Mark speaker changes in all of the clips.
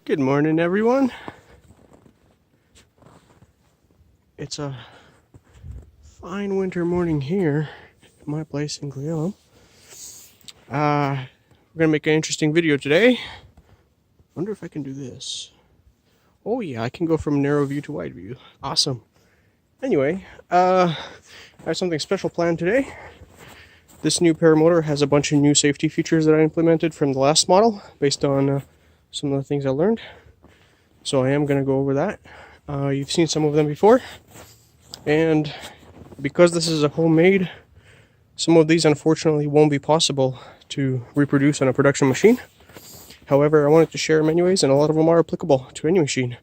Speaker 1: Good morning, everyone. It's a fine winter morning here at my place in Guyana. We're gonna make an interesting video today. Wonder if I can do this. Oh yeah, I can go from narrow view to wide view. Awesome. Anyway, I have something special planned today. This new Paramotor has a bunch of new safety features that I implemented from the last model based on some of the things I learned. So I am going to go over that. You've seen some of them before. And because this is a homemade, some of these unfortunately won't be possible to reproduce on a production machine. However, I wanted to share them anyways, and a lot of them are applicable to any machine.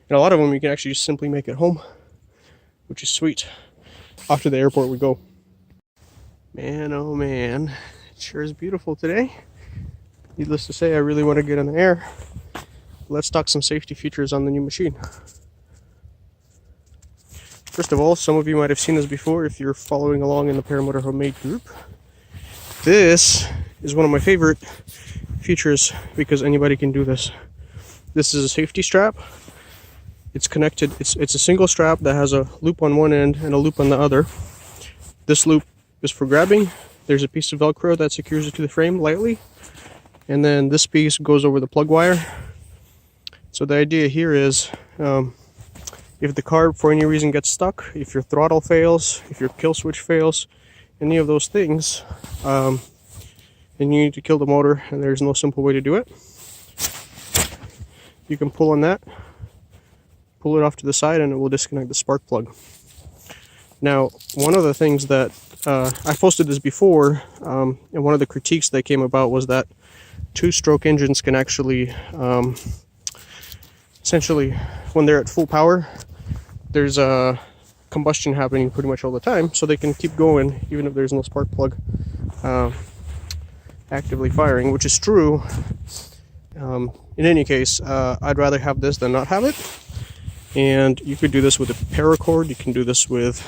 Speaker 1: And a lot of them you can actually just simply make at home, which is sweet. Off to the airport we go. Man, oh man, it sure is beautiful today. Needless to say, I really want to get in the air. Let's talk some safety features on the new machine. First of all, some of you might have seen this before if you're following along in the Paramotor Homemade group. This is one of my favorite features because anybody can do this. This is a safety strap. It's connected, it's a single strap that has a loop on one end and a loop on the other. This loop is for grabbing. There's a piece of Velcro that secures it to the frame lightly. And then this piece goes over the plug wire. So the idea here is, if the car for any reason gets stuck, if your throttle fails, if your kill switch fails, any of those things, then you need to kill the motor, and there's no simple way to do it. You can pull on that, pull it off to the side, and it will disconnect the spark plug. Now, one of the things that I posted this before, and one of the critiques that came about was that two-stroke engines can actually, essentially, when they're at full power, there's a combustion happening pretty much all the time, so they can keep going even if there's no spark plug actively firing, which is true. In any case, I'd rather have this than not have it. And you could do this with a paracord. You can do this with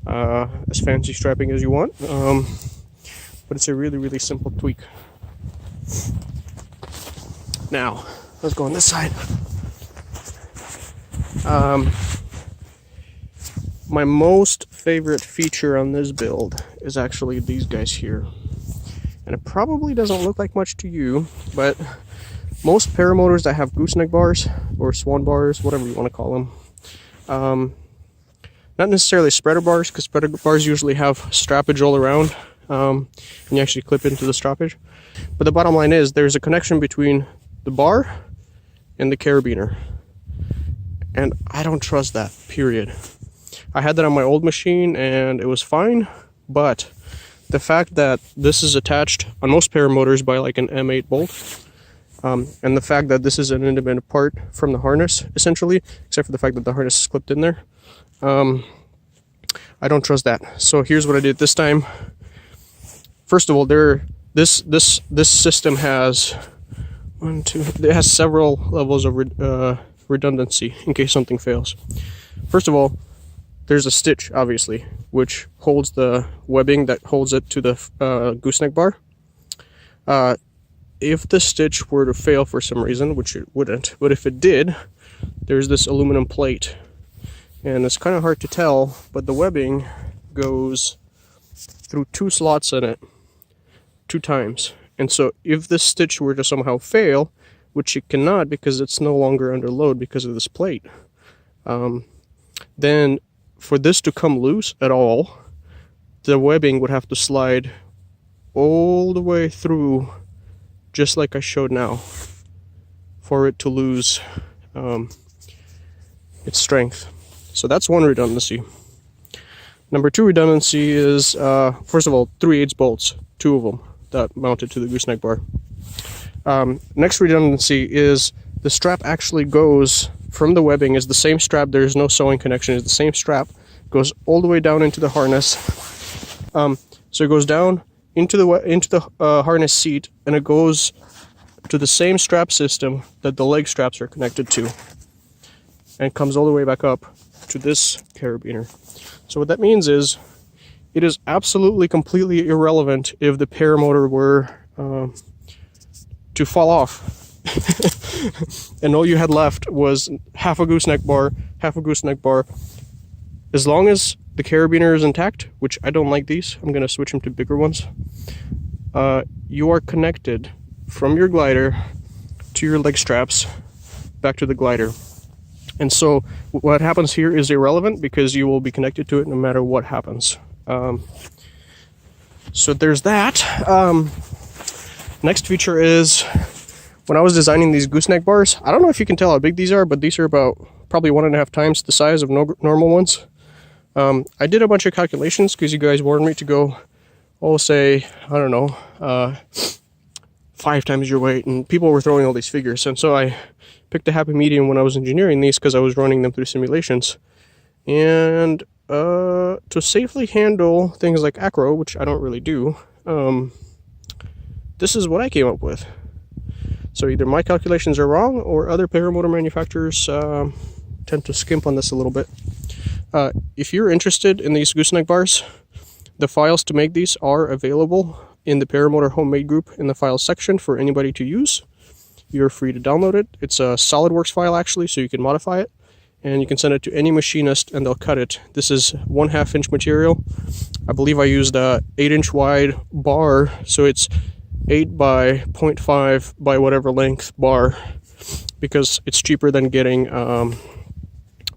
Speaker 1: as fancy strapping as you want, but it's a really simple tweak. Now let's go on this side. My most favorite feature on this build is actually these guys here, and it probably doesn't look like much to you, but most paramotors that have gooseneck bars or swan bars, whatever you want to call them, not necessarily spreader bars, because spreader bars usually have strappage all around, and you actually clip into the strappage. But the bottom line is there's a connection between the bar and the carabiner, and I don't trust that, period. I had that on my old machine and it was fine, but the fact that this is attached on most paramotors by like an M8 bolt, and the fact that this is an independent part from the harness, essentially, except for the fact that the harness is clipped in there, I don't trust that. So here's what I did this time. First of all, this system has it has several levels of redundancy in case something fails. First of all, there's a stitch, obviously, which holds the webbing that holds it to the gooseneck bar. If the stitch were to fail for some reason, which it wouldn't, but if it did, there's this aluminum plate. And it's kind of hard to tell, but the webbing goes through two slots in it, 2 times. And so if this stitch were to somehow fail, which it cannot because it's no longer under load because of this plate, then for this to come loose at all, the webbing would have to slide all the way through, just like I showed now, for it to lose its strength. So that's one redundancy. Number 2 redundancy is, first of all, 3/8 bolts, 2 of them that mounted to the gooseneck bar. Next redundancy is the strap actually goes from the webbing, is the same strap, there's no sewing connection, it's the same strap, goes all the way down into the harness. So it goes down into the harness seat, and it goes to the same strap system that the leg straps are connected to, and comes all the way back up to this carabiner. So what that means is it is absolutely completely irrelevant if the paramotor were to fall off and all you had left was half a gooseneck bar, half a gooseneck bar. As long as the carabiner is intact, which I don't like these, I'm going to switch them to bigger ones. You are connected from your glider to your leg straps back to the glider. And so what happens here is irrelevant because you will be connected to it no matter what happens. So there's that. Next feature is, when I was designing these gooseneck bars, I don't know if you can tell how big these are, but these are about probably 1.5 times the size of normal ones. I did a bunch of calculations because you guys warned me to go, say, I don't know, 5 times your weight, and people were throwing all these figures. And so I picked a happy medium when I was engineering these because I was running them through simulations. And to safely handle things like acro, which I don't really do, this is what I came up with. So either my calculations are wrong or other paramotor manufacturers tend to skimp on this a little bit. If you're interested in these gooseneck bars, the files to make these are available in the Paramotor homemade group in the files section for anybody to use. You're free to download it. It's a SolidWorks file actually, so you can modify it, and you can send it to any machinist and they'll cut it. This is 1/2 inch material. I believe I used a 8-inch wide bar, so it's 8 by 0.5 by whatever length bar, because it's cheaper than getting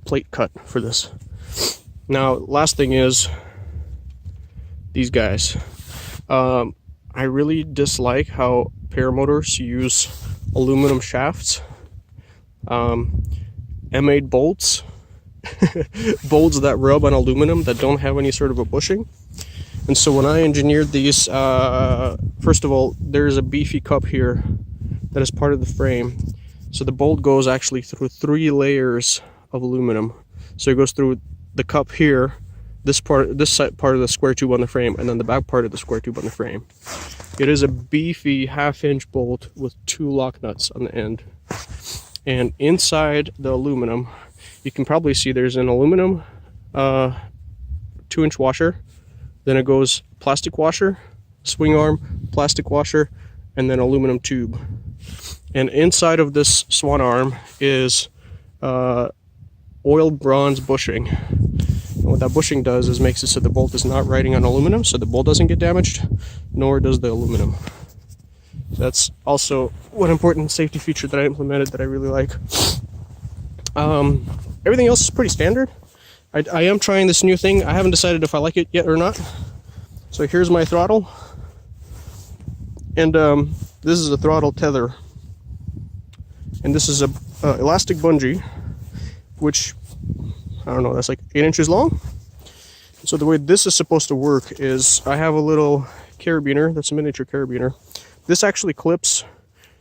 Speaker 1: plate cut for this. Now, last thing is these guys. I really dislike how paramotors use aluminum shafts, M8 bolts, bolts that rub on aluminum that don't have any sort of a bushing. And so when I engineered these, first of all, there's a beefy cup here that is part of the frame. So the bolt goes actually through 3 layers of aluminum. So it goes through the cup here, this part of the square tube on the frame, and then the back part of the square tube on the frame. It is a beefy 1/2 inch bolt with 2 lock nuts on the end. And inside the aluminum, you can probably see there's an aluminum 2-inch washer. Then it goes plastic washer, swing arm, plastic washer, and then aluminum tube. And inside of this swan arm is oiled bronze bushing. And what that bushing does is makes it so the bolt is not riding on aluminum, so the bolt doesn't get damaged, nor does the aluminum. So that's also one important safety feature that I implemented that I really like. Everything else is pretty standard. I am trying this new thing. I haven't decided if I like it yet or not. So here's my throttle. And this is a throttle tether. And this is a elastic bungee, which, I don't know, that's like 8 inches long. So the way this is supposed to work is I have a little carabiner, that's a miniature carabiner. This actually clips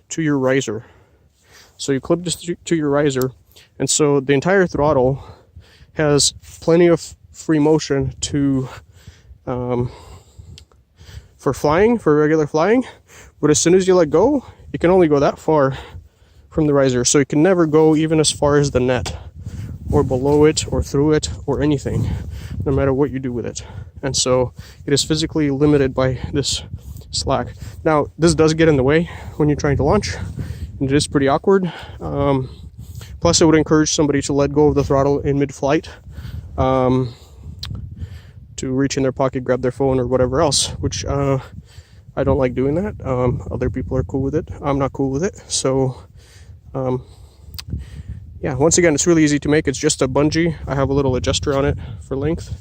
Speaker 1: to your riser. So you clip this to your riser, and so the entire throttle has plenty of free motion to for flying, for regular flying, but as soon as you let go, it can only go that far from the riser, so it can never go even as far as the net, or below it, or through it, or anything, no matter what you do with it. And so it is physically limited by this slack. Now, this does get in the way when you're trying to launch, and it is pretty awkward. Plus, I would encourage somebody to let go of the throttle in mid-flight, to reach in their pocket, grab their phone, or whatever else, which I don't like doing that. Other people are cool with it. I'm not cool with it. So, yeah, once again, it's really easy to make. It's just a bungee. I have a little adjuster on it for length,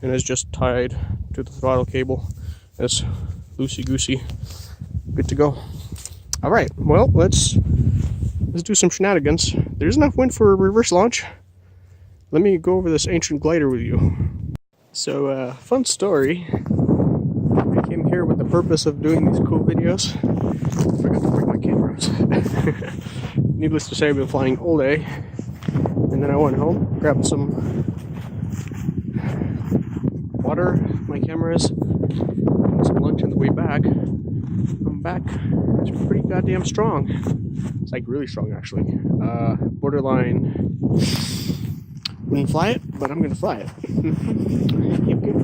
Speaker 1: and it's just tied to the throttle cable. It's loosey-goosey. Good to go. All right, well, let's do some shenanigans. There's enough wind for a reverse launch. Let me go over this ancient glider with you. So, fun story. I came here with the purpose of doing these cool videos. I forgot to bring my cameras. Needless to say, I've been flying all day. And then I went home, grabbed some water, my cameras, some lunch on the way back. I'm back. It's pretty goddamn strong. It's like really strong, actually. Borderline. Wouldn't fly it, but I'm gonna fly it. Yep, yep.